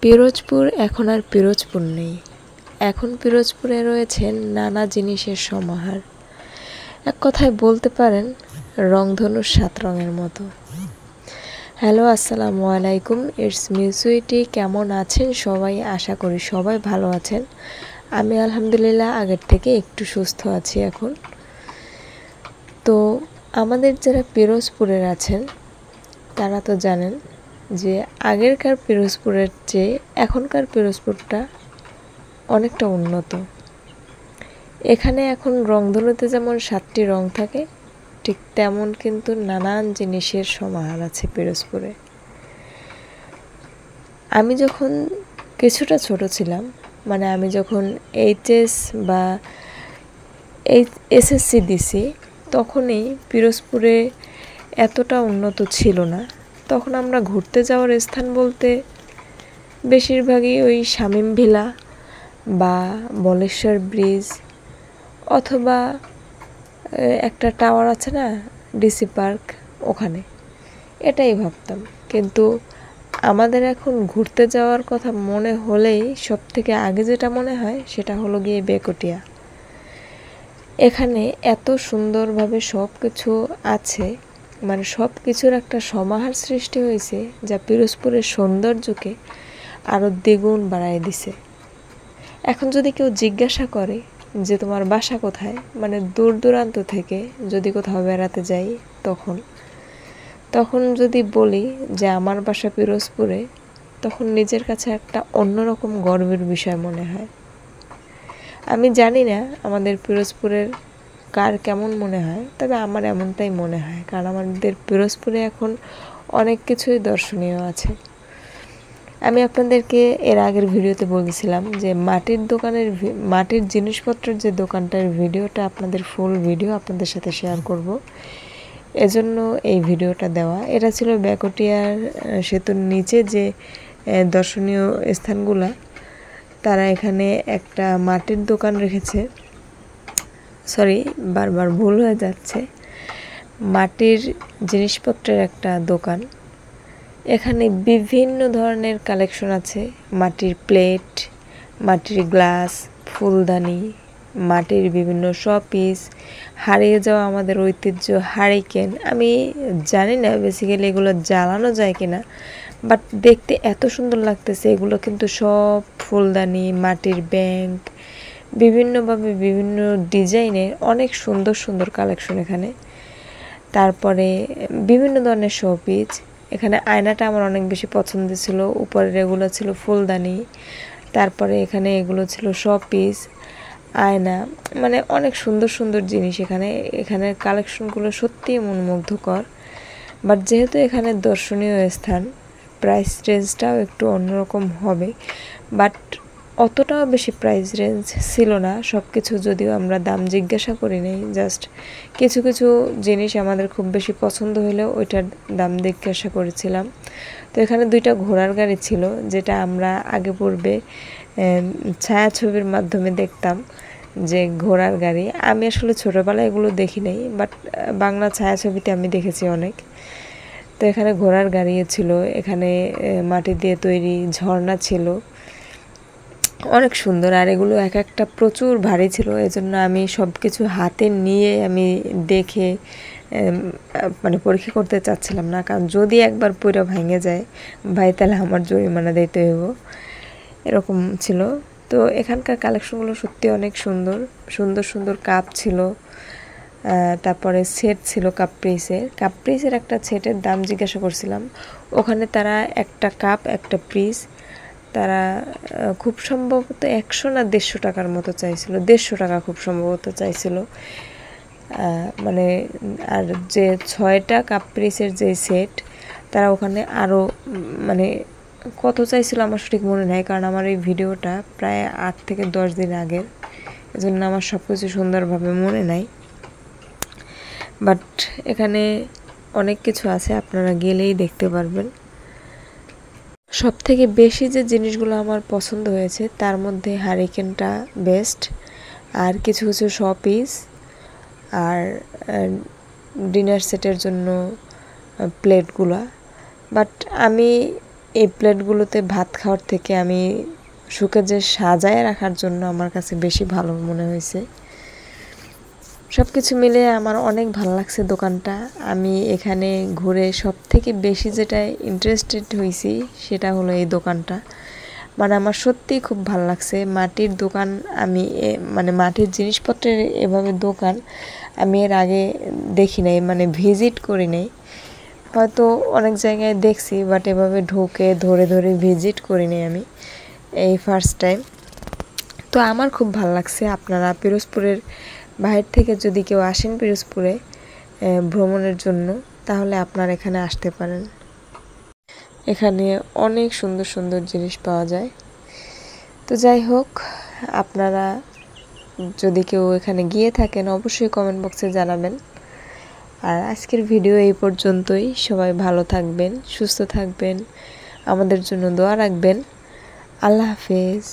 পিরোজপুর এখন আর পিরোজপুর নেই। এখন পিরোজপুরে রয়েছে নানা জিনিসের সমাহার। এক কথায় বলতে পারেন রংধনুর 7 রঙের মতো। হ্যালো, আসসালামু আলাইকুম, ইটস মি সুইটি। কেমন আছেন সবাই? আশা করি সবাই ভালো আছেন। আমি আলহামদুলিল্লাহ আগের থেকে একটু সুস্থ আছি এখন। তো আমাদের যারা পিরোজপুরের আছেন তারা তো জানেন যে আগেরকার পিরোজপুরের চেয়ে এখনকার পিরোজপুরটা অনেকটা উন্নত। এখানে এখন রংধনুতে যেমন 7টি রং থাকে, ঠিক তেমন কিন্তু নানান জিনিসের সমাহার আছে পিরোজপুরে। আমি যখন কিছুটা ছোট ছিলাম, মানে আমি যখন এইচএস বা এসএসসি দিছি, তখনই পিরোজপুরে এতটা উন্নত ছিল না। তখন আমরা ঘুরতে যাওয়ার স্থান বলতে বেশিরভাগই ওই শামীম ভিলা বা বলেশ্বর ব্রিজ অথবা একটা টাওয়ার আছে না, ডিসি পার্ক, ওখানে, এটাই ভাবতাম। কিন্তু আমাদের এখন ঘুরতে যাওয়ার কথা মনে হলেই সব থেকে আগে যেটা মনে হয় সেটা হলো গিয়ে বেকুটিয়া। এখানে এত সুন্দরভাবে সব কিছু আছে, মানে সব কিছুর একটা সমাহার সৃষ্টি হয়েছে যা পিরোজপুরের সৌন্দর্যকে আরও দ্বিগুণ বাড়ায় দিছে। এখন যদি কেউ জিজ্ঞাসা করে যে তোমার বাসা কোথায়, মানে দূর দূরান্ত থেকে যদি কোথাও বেড়াতে যাই, তখন যদি বলি যে আমার বাসা পিরোজপুরে, তখন নিজের কাছে একটা অন্যরকম গর্বের বিষয় মনে হয়। আমি জানি না আমাদের পিরোজপুরের কার কেমন মনে হয়, তবে আমার এমনটাই মনে হয়, কারণ আমাদের পিরোজপুরে এখন অনেক কিছুই দর্শনীয় আছে। আমি আপনাদেরকে এর আগের ভিডিওতে বলেছিলাম যে মাটির জিনিসপত্রের যে দোকানটার ভিডিওটা, আপনাদের ফুল ভিডিও আপনাদের সাথে শেয়ার করব, এজন্য এই ভিডিওটা দেওয়া। এটা ছিল বেকুটিয়ার সেতুর নিচে যে দর্শনীয় স্থানগুলা, তারা এখানে একটা মাটির দোকান রেখেছে। সরি, বারবার ভুল হয়ে যাচ্ছে। মাটির জিনিসপত্রের একটা দোকান। এখানে বিভিন্ন ধরনের কালেকশন আছে, মাটির প্লেট, মাটির গ্লাস, ফুলদানি, মাটির বিভিন্ন শোপিস, হারিয়ে যাওয়া আমাদের ঐতিহ্য হারিকেন। আমি জানি না বেসিক্যালি এগুলো জ্বালানো যায় কিনা, বাট দেখতে এত সুন্দর লাগতেছে। এগুলো কিন্তু সব ফুলদানি, মাটির ব্যাংক, বিভিন্নভাবে বিভিন্ন ডিজাইনের অনেক সুন্দর সুন্দর কালেকশন এখানে। তারপরে বিভিন্ন ধরনের শোপিস। এখানে আয়নাটা আমার অনেক বেশি পছন্দ ছিল। উপরের এগুলো ছিল ফুলদানি, তারপরে এখানে এগুলো ছিল শোপিস, আয়না, মানে অনেক সুন্দর সুন্দর জিনিস এখানের কালেকশনগুলো সত্যিই মনমুগ্ধকর। বাট যেহেতু এখানে দর্শনীয় স্থান, প্রাইস রেঞ্জটাও একটু অন্যরকম হবে, বাট অতটাও বেশি প্রাইস রেঞ্জ ছিল না। সব কিছু যদিও আমরা দাম জিজ্ঞাসা করি নাই, জাস্ট কিছু কিছু জিনিস আমাদের খুব বেশি পছন্দ হলেও ওইটার দাম জিজ্ঞাসা করেছিলাম। তো এখানে 2টা ঘোড়ার গাড়ি ছিল, যেটা আমরা আগে পূর্বে ছায়াছবির মাধ্যমে দেখতাম যে ঘোড়ার গাড়ি। আমি আসলে ছোটোবেলায় এগুলো দেখি নাই, বাট বাংলা ছায়াছবিতে আমি দেখেছি অনেক। তো এখানে ঘোড়ার গাড়ি ছিল, এখানে মাটি দিয়ে তৈরি ঝর্ণা ছিল, অনেক সুন্দর। আর এগুলো এক একটা প্রচুর ভারী ছিল, এজন্য আমি সব কিছু হাতে নিয়ে আমি দেখে মানে পরীক্ষা করতে চাচ্ছিলাম না, কারণ যদি একবার পুরো ভেঙে যায় ভাই, তাহলে আমার জরিমানা দিতে হইব, এরকম ছিল। তো এখানকার কালেকশনগুলো সত্যি অনেক সুন্দর সুন্দর সুন্দর কাপ ছিল। তারপরে সেট ছিল কাপ্রিসের একটা সেটের দাম জিজ্ঞাসা করছিলাম। ওখানে তারা একটা কাপ একটা পিস তারা খুব সম্ভবত 100 না 150 টাকার মতো চাইছিল, 150 টাকা খুব সম্ভবত চাইছিল। মানে আর যে 6টা কাপ্রিসের যে সেট, তারা ওখানে আরও মানে কত চাইছিল আমার সঠিক মনে নেই, কারণ আমার এই ভিডিওটা প্রায় 8 থেকে 10 দিন আগের, এজন্য আমার সব কিছু সুন্দরভাবে মনে নাই। বাট এখানে অনেক কিছু আছে, আপনারা গেলেই দেখতে পারবেন। সব থেকে বেশি যে জিনিসগুলো আমার পছন্দ হয়েছে তার মধ্যে হারিকেনটা বেস্ট, আর কিছু কিছু শোপিস, আর ডিনার সেটের জন্য প্লেটগুলো। বাট আমি এই প্লেটগুলোতে ভাত খাওয়ার থেকে আমি শোকেজে সাজায় রাখার জন্য আমার কাছে বেশি ভালো মনে হয়েছে। সব কিছু মিলে আমার অনেক ভালো লাগছে দোকানটা। আমি এখানে ঘুরে সব থেকে বেশি যেটা ইন্টারেস্টেড হয়েছি সেটা হলো এই দোকানটা। মানে আমার সত্যিই খুব ভালো লাগছে। মাটির দোকান আমি মানে মাটির জিনিসপত্রের এভাবে দোকান আমি এর আগে দেখি নাই, মানে ভিজিট করি নাই। হয়তো অনেক জায়গায় দেখছি, বাট এভাবে ঢোকে ধরে ধরে ভিজিট করি নাই আমি, এই ফার্স্ট টাইম। তো আমার খুব ভালো লাগছে। আপনারা পিরোজপুরের বাইরে থেকে যদি কেউ আসেন পিরোজপুরে ভ্রমণের জন্য, তাহলে আপনারা এখানে আসতে পারেন। এখানে অনেক সুন্দর সুন্দর জিনিস পাওয়া যায়। তো যাই হোক, আপনারা যদি কেউ এখানে গিয়ে থাকেন অবশ্যই কমেন্ট বক্সে জানাবেন। আর আজকের ভিডিও এই পর্যন্তই। সবাই ভালো থাকবেন, সুস্থ থাকবেন, আমাদের জন্য দোয়া রাখবেন। আল্লাহ হাফেজ।